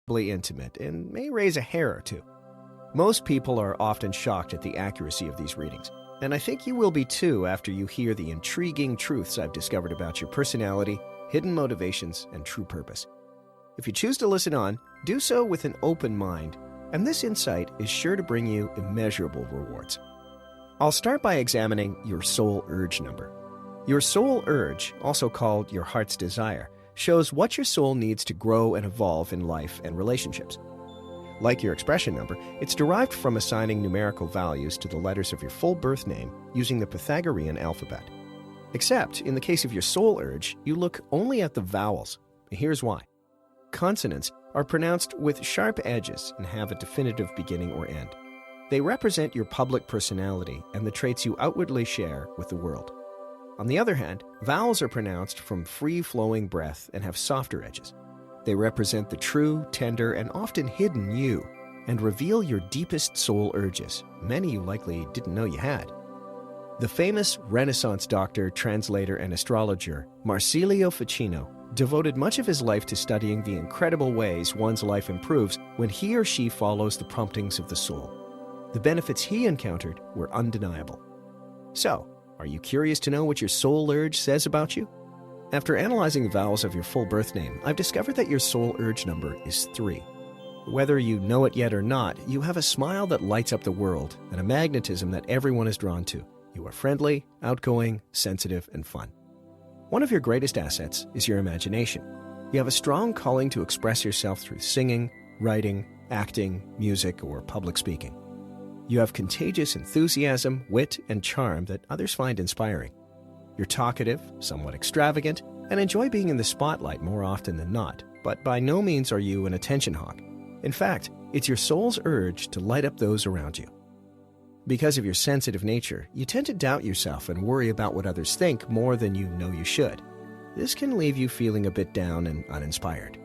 intimate and may raise a hair or two. Most people are often shocked at the accuracy of these readings, and I think you will be too after you hear the intriguing truths I've discovered about your personality, hidden motivations, and true purpose. If you choose to listen on, do so with an open mind, and this insight is sure to bring you immeasurable rewards. I'll start by examining your soul urge number. Your soul urge, also called your heart's desire, shows what your soul needs to grow and evolve in life and relationships. Like your expression number, it's derived from assigning numerical values to the letters of your full birth name using the Pythagorean alphabet. Except, in the case of your soul urge, you look only at the vowels. Here's why. Consonants are pronounced with sharp edges and have a definitive beginning or end. They represent your public personality and the traits you outwardly share with the world. On the other hand, vowels are pronounced from free-flowing breath and have softer edges. They represent the true, tender, and often hidden you, and reveal your deepest soul urges, many you likely didn't know you had. The famous Renaissance doctor, translator, and astrologer Marsilio Ficino devoted much of his life to studying the incredible ways one's life improves when he or she follows the promptings of the soul. The benefits he encountered were undeniable. So, are you curious to know what your soul urge says about you? After analyzing the vowels of your full birth name, I've discovered that your soul urge number is 3. Whether you know it yet or not, you have a smile that lights up the world and a magnetism that everyone is drawn to. You are friendly, outgoing, sensitive, and fun. One of your greatest assets is your imagination. You have a strong calling to express yourself through singing, writing, acting, music, or public speaking. You have contagious enthusiasm, wit, and charm that others find inspiring. You're talkative, somewhat extravagant, and enjoy being in the spotlight more often than not, but by no means are you an attention hog. In fact, it's your soul's urge to light up those around you. Because of your sensitive nature, you tend to doubt yourself and worry about what others think more than you know you should. This can leave you feeling a bit down and uninspired.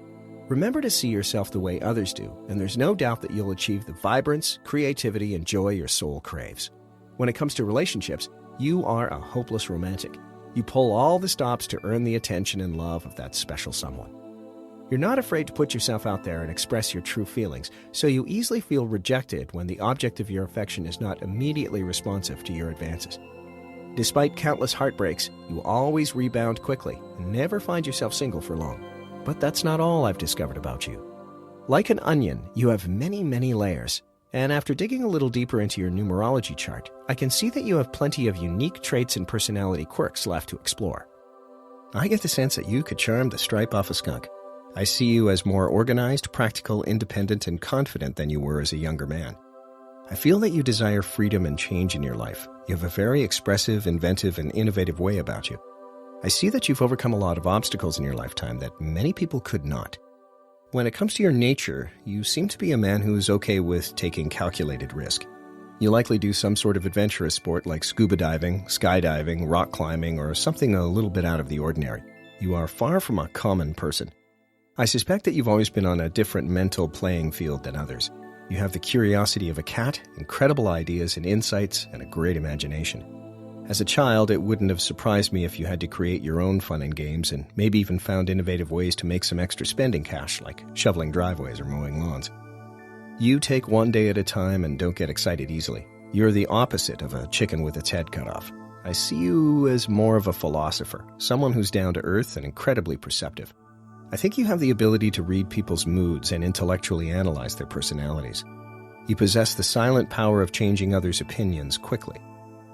Remember to see yourself the way others do, and there's no doubt that you'll achieve the vibrance, creativity, and joy your soul craves. When it comes to relationships, you are a hopeless romantic. You pull all the stops to earn the attention and love of that special someone. You're not afraid to put yourself out there and express your true feelings, so you easily feel rejected when the object of your affection is not immediately responsive to your advances. Despite countless heartbreaks, you always rebound quickly and never find yourself single for long. But that's not all I've discovered about you. Like an onion, you have many, many layers. And after digging a little deeper into your numerology chart, I can see that you have plenty of unique traits and personality quirks left to explore. I get the sense that you could charm the stripe off a skunk. I see you as more organized, practical, independent, and confident than you were as a younger man. I feel that you desire freedom and change in your life. You have a very expressive, inventive, and innovative way about you. I see that you've overcome a lot of obstacles in your lifetime that many people could not. When it comes to your nature, you seem to be a man who is okay with taking calculated risk. You likely do some sort of adventurous sport like scuba diving, skydiving, rock climbing, or something a little bit out of the ordinary. You are far from a common person. I suspect that you've always been on a different mental playing field than others. You have the curiosity of a cat, incredible ideas and insights, and a great imagination. As a child, it wouldn't have surprised me if you had to create your own fun and games and maybe even found innovative ways to make some extra spending cash, like shoveling driveways or mowing lawns. You take one day at a time and don't get excited easily. You're the opposite of a chicken with its head cut off. I see you as more of a philosopher, someone who's down to earth and incredibly perceptive. I think you have the ability to read people's moods and intellectually analyze their personalities. You possess the silent power of changing others' opinions quickly.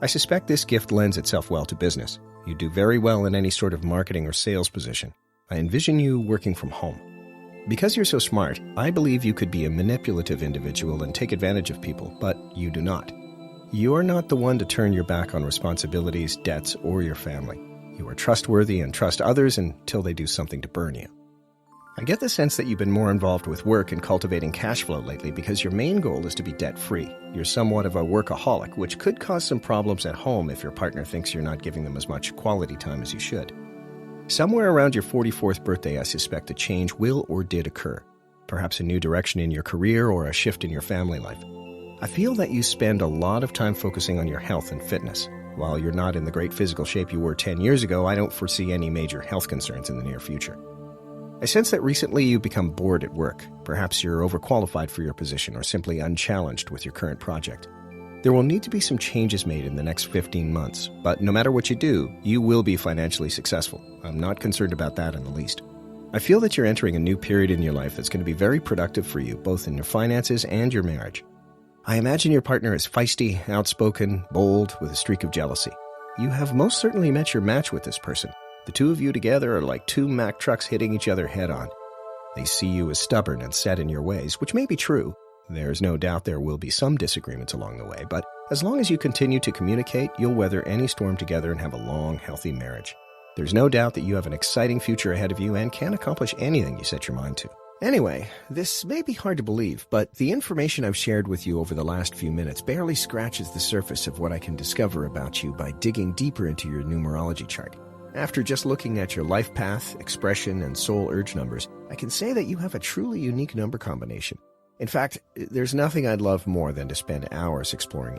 I suspect this gift lends itself well to business. You do very well in any sort of marketing or sales position. I envision you working from home. Because you're so smart, I believe you could be a manipulative individual and take advantage of people, but you do not. You are not the one to turn your back on responsibilities, debts, or your family. You are trustworthy and trust others until they do something to burn you. I get the sense that you've been more involved with work and cultivating cash flow lately because your main goal is to be debt-free. You're somewhat of a workaholic, which could cause some problems at home if your partner thinks you're not giving them as much quality time as you should. Somewhere around your 44th birthday, I suspect a change will or did occur. Perhaps a new direction in your career or a shift in your family life. I feel that you spend a lot of time focusing on your health and fitness. While you're not in the great physical shape you were 10 years ago, I don't foresee any major health concerns in the near future. I sense that recently you've become bored at work. Perhaps you're overqualified for your position or simply unchallenged with your current project. There will need to be some changes made in the next 15 months, but no matter what you do, you will be financially successful. I'm not concerned about that in the least. I feel that you're entering a new period in your life that's going to be very productive for you, both in your finances and your marriage. I imagine your partner is feisty, outspoken, bold, with a streak of jealousy. You have most certainly met your match with this person. The two of you together are like two Mack trucks hitting each other head-on. They see you as stubborn and set in your ways, which may be true. There's no doubt there will be some disagreements along the way, but as long as you continue to communicate, you'll weather any storm together and have a long, healthy marriage. There's no doubt that you have an exciting future ahead of you and can accomplish anything you set your mind to. Anyway, this may be hard to believe, but the information I've shared with you over the last few minutes barely scratches the surface of what I can discover about you by digging deeper into your numerology chart. After just looking at your life path, expression, and soul urge numbers, I can say that you have a truly unique number combination. In fact, there's nothing I'd love more than to spend hours exploring